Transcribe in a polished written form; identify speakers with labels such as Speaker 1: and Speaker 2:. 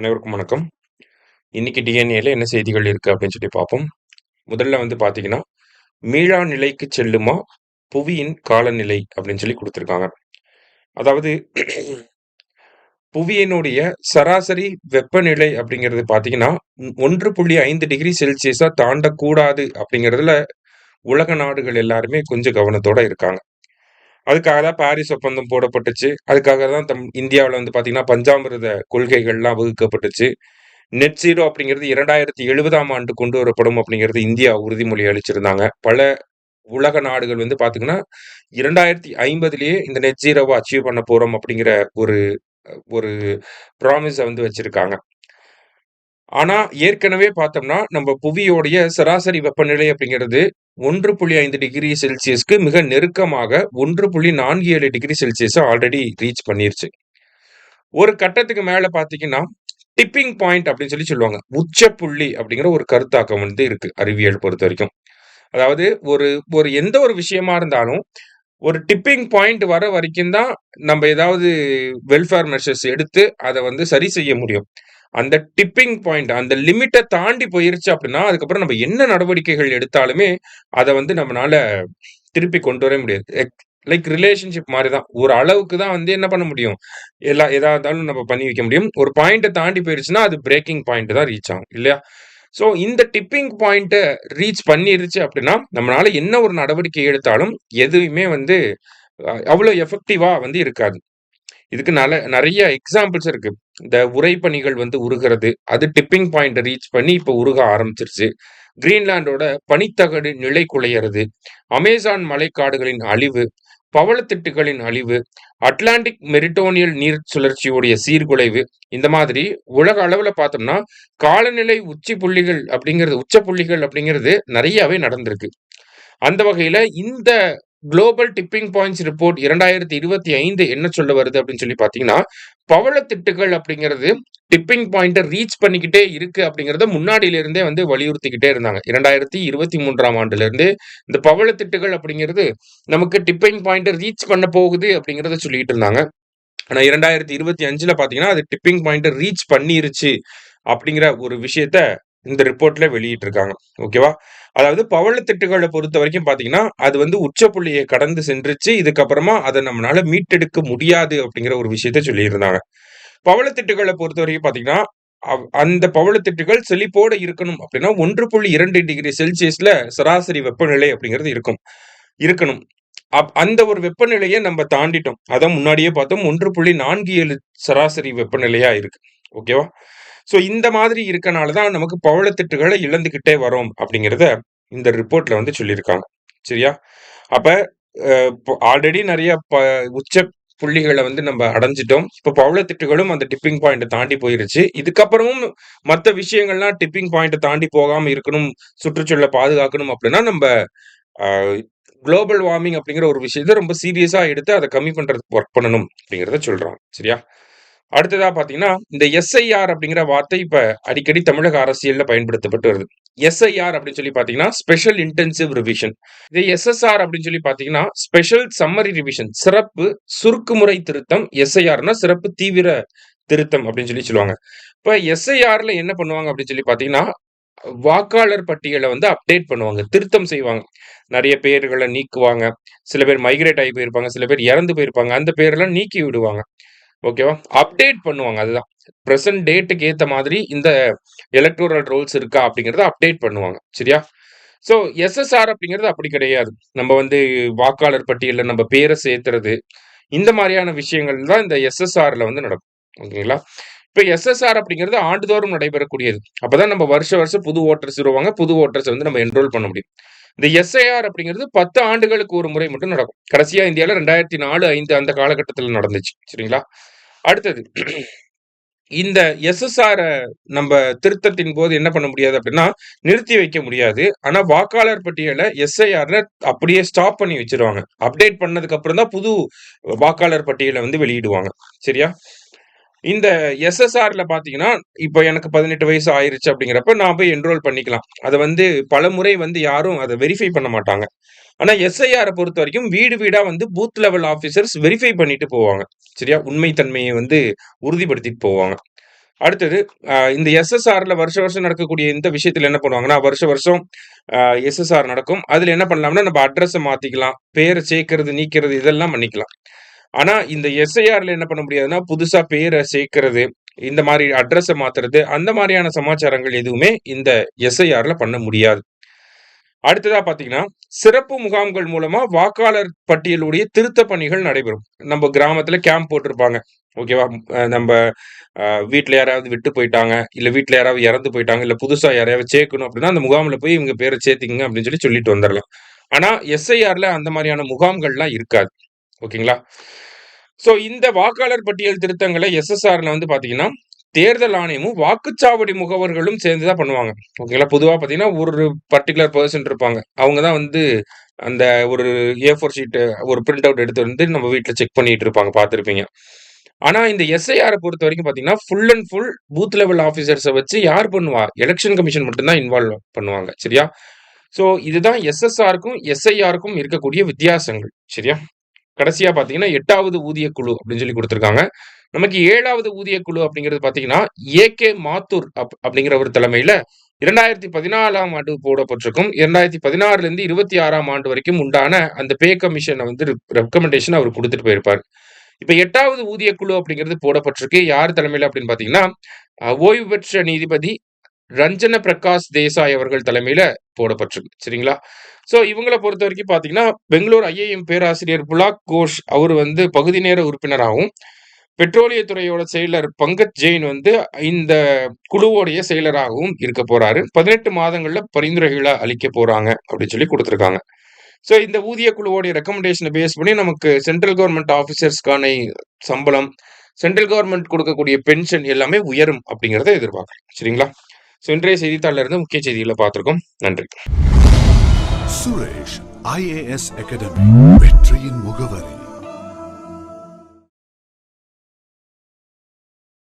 Speaker 1: அனைவருக்கும் வணக்கம். இன்னைக்கு டிஎன்ஏல என்ன செய்திகள் இருக்கு அப்படின்னு சொல்லி பார்ப்போம். முதல்ல வந்து பார்த்தீங்கன்னா, மீளா நிலைக்கு செல்லுமா புவியின் காலநிலை அப்படின்னு சொல்லி குடுத்திருக்காங்க. அதாவது புவியினுடைய சராசரி வெப்பநிலை அப்படிங்கிறது பார்த்தீங்கன்னா, 1.5 டிகிரி செல்சியஸா தாண்டக்கூடாது அப்படிங்கிறதுல உலக நாடுகள் எல்லாருமே கொஞ்சம் கவனத்தோட இருக்காங்க. அதுக்காக தான் பாரிஸ் ஒப்பந்தம் போடப்பட்டுச்சு. அதுக்காக தான் இந்தியாவுல வந்து பார்த்தீங்கன்னா, பஞ்சாமிர்த கொள்கைகள்லாம் வகுக்கப்பட்டுச்சு. நெட் ஜீரோ அப்படிங்கிறது 2070ஆம் ஆண்டு கொண்டு வரப்படும் அப்படிங்கிறது இந்தியா உறுதிமொழி அளிச்சிருந்தாங்க. பல உலக நாடுகள் வந்து பார்த்தீங்கன்னா, 2050லயே இந்த நெட் ஜீரோவ அச்சீவ் பண்ண போறோம் அப்படிங்கிற ஒரு ஒரு ப்ராமிஸ வந்து வச்சிருக்காங்க. ஆனா, ஏற்கனவே பார்த்தோம்னா, நம்ம புவியோடைய சராசரி வெப்பநிலை அப்படிங்கிறது 1.5 டிகிரி செல்சியஸ்க்கு மிக நெருக்கமாக 1.47 டிகிரி செல்சியஸ ஆல்ரெடி ரீச் பண்ணிருச்சு. ஒரு கட்டத்துக்கு மேல பார்த்தீங்கன்னா, டிப்பிங் பாயிண்ட் அப்படின்னு சொல்லி சொல்லுவாங்க. உச்சப்புள்ளி அப்படிங்கிற ஒரு கருத்தாக்கம் வந்து இருக்கு, அறிவியல் பொறுத்தவரைக்கும். அதாவது ஒரு ஒரு எந்த ஒரு விஷயமா இருந்தாலும், ஒரு டிப்பிங் பாயிண்ட் வர வரைக்கும் தான் நம்ப ஏதாவது வெல்ஃபேர் மெஷர்ஸ் எடுத்து அத வந்து சரி செய்ய முடியும். அந்த டிப்பிங் பாயிண்ட் அந்த லிமிட்ட தாண்டி போயிருச்சு அப்படின்னா, அதுக்கப்புறம் நம்ம என்ன நடவடிக்கைகள் எடுத்தாலுமே, அத வந்து நம்மனால திருப்பி கொண்டு வரவே முடியாது. லைக் ரிலேஷன்ஷிப் மாரி தான். ஒரு அளவுக்கு தான் வந்து என்ன பண்ண முடியும்? எதா இருந்தாலும் நம்ம பண்ணி வைக்க முடியும். ஒரு பாயிண்ட்ட தாண்டி போயிருச்சுன்னா, அது பிரேக்கிங் பாயிண்ட் தான் ரீச் ஆகும். இல்லையா? ஸோ இந்த டிப்பிங் பாயிண்ட்ட ரீச் பண்ணிருச்சு அப்படின்னா, நம்மளால என்ன ஒரு நடவடிக்கை எடுத்தாலும், எதுவுமே வந்து அவ்வளோ எஃபெக்டிவா வந்து இருக்காது. இதுக்கு நெறைய எக்ஸாம்பிள்ஸ் இருக்கு. இந்த உறைபனிகள் வந்து உருகுறது, அது டிப்பிங் பாயிண்ட்ட ரீச் பண்ணி இப்ப உருக ஆரம்பிச்சிருச்சு. கிரீன்லாண்டோட பனித்தகடு நிலை குலையறது, அமேசான் மழைக்காடுகளின் அழிவு, பவளத்திட்டுகளின் அழிவு, அட்லாண்டிக் மெரிட்டோனியல் நீர் சுழற்சியுடைய சீர்குலைவு, இந்த மாதிரி உலக அளவுல பார்த்தோம்னா, காலநிலை உச்சப்புள்ளிகள் அப்படிங்கிறது நெறையாவே நடந்திருக்கு. அந்த வகையில இந்த குளோபல் டிப்பிங் பாயிண்ட்ஸ் ரிப்போர்ட் 2025 என்ன சொல்ல வருது அப்படின்னு சொல்லி பார்த்தீங்கன்னா, பவளத்திட்டுகள் அப்படிங்கிறது டிப்பிங் பாயிண்ட்ட ரீச் பண்ணிக்கிட்டே இருக்கு அப்படிங்கிறத முன்னாடியில இருந்தே வந்து வலியுறுத்திக்கிட்டே இருந்தாங்க. 2023ஆம் ஆண்டுல இருந்தே இந்த பவளத்திட்டுகள் அப்படிங்கிறது நமக்கு டிப்பிங் பாயிண்ட்ட ரீச் பண்ண போகுது அப்படிங்கிறத சொல்லிட்டு இருந்தாங்க. ஆனா 2025ல பார்த்தீங்கன்னா, அது டிப்பிங் பாயிண்ட்ட ரீச் பண்ணிருச்சு அப்படிங்கிற ஒரு விஷயத்த இந்த ரிப்போர்ட்ல வெளியிட்டிருக்காங்க. ஓகேவா? அதாவது பவளத்திட்டுகள பொறுத்தவரைக்கும் பார்த்தீங்கன்னா, அது வந்து உச்சப்புள்ளிய கடந்து சென்றுச்சு. இதுக்கப்புறமா அத நம்மனால மீட்டெடுக்க முடியாது அப்படிங்கிற ஒரு விஷயத்த சொல்லியிருந்தாங்க. பவளத்திட்டுகள பொறுத்தவரைக்கும் பார்த்தீங்கன்னா, அந்த பவளத்திட்டுகள் செழிப்போட இருக்கணும் அப்படின்னா 1.2 டிகிரி செல்சியஸ்ல சராசரி வெப்பநிலை அப்படிங்கிறது இருக்கணும். அந்த ஒரு வெப்பநிலைய நம்ம தாண்டிட்டோம். அதான் முன்னாடியே பார்த்தோம் 1.47 சராசரி வெப்பநிலையா இருக்கு. ஓகேவா? ஸோ இந்த மாதிரி இருக்கனால தான் நமக்கு பவளத்திட்டுகள இழந்துகிட்டே வரோம் அப்படிங்கிறத இந்த ரிப்போர்ட்ல வந்து சொல்லியிருக்காங்க. சரியா? அப்ப இப்போ ஆல்ரெடி நெறைய உச்ச புள்ளிகள வந்து நம்ம அடைஞ்சுட்டோம். இப்ப பவளத்திட்டுகளும் அந்த டிப்பிங் பாயிண்ட்ட தாண்டி போயிருச்சு. இதுக்கப்புறமும் மத்த விஷயங்கள்லாம் டிப்பிங் பாயிண்ட்ட தாண்டி போகாம இருக்கணும், சுற்றுச்சூழல பாதுகாக்கணும் அப்படின்னா நம்ப அ குளோபல் வார்மிங் அப்படிங்கிற ஒரு விஷயத்த ரொம்ப சீரியஸா எடுத்து அத கம்மி பண்றதுக்கு வொர்க் பண்ணணும் அப்படிங்கிறத சொல்றாங்க. சரியா? அடுத்ததா பார்த்தீங்கன்னா, இந்த எஸ்ஐஆர் அப்படிங்கிற வார்த்தை இப்ப அடிக்கடி தமிழக அரசியல்ல பயன்படுத்தப்பட்டு வருது. எஸ்ஐஆர் அப்படின்னு சொல்லி பார்த்தீங்கன்னா, ஸ்பெஷல் இன்டென்சிவ் ரிவிஷன். இதே எஸ்எஸ்ஆர் அப்படின்னு சொல்லி பார்த்தீங்கன்னா, ஸ்பெஷல் சம்மரி ரிவிஷன். சிறப்பு சுருக்குமுறை திருத்தம். எஸ்ஐஆர்னா சிறப்பு தீவிர திருத்தம் அப்படின்னு சொல்லி சொல்லுவாங்க. இப்ப எஸ்ஐஆர்ல என்ன பண்ணுவாங்க அப்படின்னு சொல்லி பார்த்தீங்கன்னா, வாக்காளர் பட்டியல வந்து அப்டேட் பண்ணுவாங்க. திருத்தம் செய்வாங்க. நெறைய பேர்கள நீக்குவாங்க. சில பேர் மைக்ரேட் ஆகி போயிருப்பாங்க. சில பேர் இறந்து போயிருப்பாங்க. அந்த பேரெல்லாம் நீக்கி விடுவாங்க. ஓகேவா? அப்டேட் பண்ணுவாங்க. அதுதான். பிரசன்ட் டேட்க்கு ஏத்த மாதிரி இந்த எலக்டோரல் ரோல்ஸ் இருக்கா அப்படிங்கிறத அப்டேட் பண்ணுவாங்க. சரியா? ஸோ எஸ்எஸ்ஆர் அப்படிங்கிறது அப்படி கிடையாது. நம்ம வந்து வாக்காளர் பட்டியல்ல நம்ம பேர சேர்த்துறது, இந்த மாரியான விஷயங்கள் தான் இந்த எஸ்எஸ்ஆர்ல வந்து நடக்கும். ஓகேங்களா? இப்ப எஸ்எஸ்ஆர் அப்படிங்கிறது ஆண்டுதோறும் நடைபெறக்கூடியது. அப்பதான் நம்ம வருஷம் புது வோட்டர்ஸ் வருவாங்க. புது வோட்டர்ஸ வந்து நம்ம என்ரோல் பண்ண முடியும். இந்த எஸ்ஐஆர் அப்படிங்கிறது 10 ஆண்டுகளுக்கு ஒரு முறை மட்டும் நடக்கும். கடைசியா இந்தியால 2004, 5 அந்த காலகட்டத்தில நடந்துச்சு. சரிங்களா? அடுத்தது இந்த எஸ்எஸ்ஆர நம்ப திருத்தத்தின் போது என்ன பண்ண முடியாது அப்படின்னா, நிறுத்தி வைக்க முடியாது. ஆனா வாக்காளர் பட்டியல எஸ்ஐஆர்ல அப்படியே ஸ்டாப் பண்ணி வச்சுருவாங்க. அப்டேட் பண்ணதுக்கு அப்புறம் தான் புது வாக்காளர் பட்டியல வந்து வெளியிடுவாங்க. சரியா? இந்த எஸ்எஸ்ஆர்ல பார்த்தீங்கன்னா, இப்ப எனக்கு 18 வயசு ஆயிருச்சு அப்படிங்கிறப்ப நான் போய் என்ரோல் பண்ணிக்கலாம். அத வந்து பலமுறை வந்து யாரும் அத வெரிஃபை பண்ண மாட்டாங்க. ஆனா எஸ்ஐஆர பொறுத்தவரைக்கும் வீடு வீடா வந்து பூத் லெவல் ஆஃபீசர்ஸ் வெரிஃபை பண்ணிட்டு போவாங்க. சரியா? உண்மை தன்மைய வந்து உறுதிப்படுத்திட்டு போவாங்க. அடுத்தது இந்த எஸ்எஸ்ஆர்ல வருஷம் நடக்கக்கூடிய இந்த விஷயத்துல என்ன பண்ணுவாங்கன்னா, வருஷம் எஸ்எஸ்ஆர் நடக்கும். அதுல என்ன பண்ணலாம்னா, நம்ம அட்ரஸ மாத்திக்கலாம். பேர சேர்க்கிறது, நீக்கிறது இதெல்லாம் பண்ணிக்கலாம். ஆனா, இந்த எஸ்ஐஆர்ல என்ன பண்ண முடியாதுன்னா, புதுசா பேர சேர்க்கிறது, இந்த மாரி அட்ரஸ மாத்துறது, அந்த மாரியான சமாச்சாரங்கள் எதுவுமே இந்த எஸ்ஐஆர்ல பண்ண முடியாது. அடுத்ததா பார்த்தீங்கன்னா, சிறப்பு முகாம்கள் மூலமா வாக்காளர் பட்டியலுடைய திருத்தப் பணிகள் நடைபெறும். நம்ம கிராமத்துல கேம்ப் போட்டிருப்பாங்க. ஓகேவா? நம்ப வீட்ல யாராவது விட்டு போயிட்டாங்க, இல்ல வீட்ல யாராவது இறந்து போயிட்டாங்க, இல்ல புதுசா யாரையாவது சேர்க்கணும் அப்படின்னா, அந்த முகாம்ல போய் இவங்க பேர சேர்த்துக்கங்க அப்படின்னு சொல்லிட்டு வந்துரலாம். ஆனா, எஸ்ஐஆர்ல அந்த மாரியான முகாம்கள்லாம் இருக்காது. ஓகேங்களா? ஸோ இந்த வாக்காளர் பட்டியல் திருத்தங்கள எஸ்எஸ்ஆர்ல வந்து பார்த்தீங்கன்னா, தேர்தல் ஆணையமும், வாக்குச்சாவடி முகவர்களும் சேர்ந்து தான் பண்ணுவாங்க. ஓகேங்களா? பொதுவா பார்த்தீங்கன்னா, ஒரு பர்ட்டிகுலர் பெர்சன் இருப்பாங்க. அவங்க தான் வந்து அந்த ஒரு ஏ4 ஷீட் ஒரு பிரிண்ட் அவுட் எடுத்து வந்து நம்ம வீட்ல செக் பண்ணிட்டு இருப்பாங்க. பார்த்திருப்பீங்க. ஆனா இந்த எஸ்ஐஆர பொறுத்தவரைக்கும் பார்த்தீங்கன்னா, full and full booth level officers வச்சு யார் பண்ணுவா? எலக்ஷன் கமிஷன் மட்டும் தான் இன்வால்வ் பண்ணுவாங்க. சரியா? ஸோ இதுதான் எஸ்எஸ்ஆருக்கும், எஸ்ஐஆருக்கும் இருக்கக்கூடிய வித்தியாசங்கள். சரியா? கடைசியா பார்த்தீங்கன்னா, 8வது ஊதியக் குழு அப்படின்னு சொல்லி குடுத்திருக்காங்க. நமக்கு 7வது ஊதியக் குழு அப்படிங்கிறது பார்த்தீங்கன்னா, ஏ.கே. மாத்தூர் அப்படிங்கிற ஒரு தலைமையில 2014ஆம் ஆண்டு போடப்பட்டிருக்கும். 2016லேருந்து 26ஆம் ஆண்டு வரைக்கும் உண்டான அந்த பே கமிஷன வந்து ரெக்கமெண்டேஷன் அவர் குடுத்துட்டு போயிருப்பாரு. இப்ப 8வது ஊதியக் குழு அப்படிங்கிறது போடப்பட்டிருக்கு. யார் தலைமையில அப்படின்னு பார்த்தீங்கன்னா, ஓய்வு பெற்ற நீதிபதி ரஞ்சன பிரகாஷ் தேசாய் அவர்கள் தலைமையில போடப்பட்டிருக்கு. சரிங்களா? ஸோ இவங்கள பொறுத்தவரைக்கும் பார்த்தீங்கன்னா, பெங்களூர் ஐஐஎம் பேராசிரியர் புலாக் கோஷ் அவரு வந்து பகுதி நேர உறுப்பினராகவும், பெட்ரோலியத்துறையோட செயலர் பங்கஜ் ஜெயின் வந்து இந்த குழுவோடைய செயலராகவும் இருக்க போறாரு. 18 மாதங்கள்ல பரிந்துரைகள அளிக்க போறாங்க அப்படின்னு சொல்லி குடுத்திருக்காங்க. ஸோ இந்த ஊதிய குழுவோடைய ரெக்கமெண்டேஷன பேஸ் பண்ணி நமக்கு சென்ட்ரல் கவர்ன்மெண்ட் ஆஃபீசர்ஸ்க்கான சம்பளம், சென்ட்ரல் கவர்ன்மெண்ட் குடுக்கக்கூடிய பென்ஷன் எல்லாமே உயரும் அப்படிங்கிறத எதிர்பார்க்கலாம். சரிங்களா? ஸோ இன்றைய செய்தித்தாள்ல இருந்து முக்கிய செய்திகள பார்த்திருக்கோம். நன்றி.
Speaker 2: சுரேஷ் ஐஏஎஸ் அகாடமி வெற்றியின்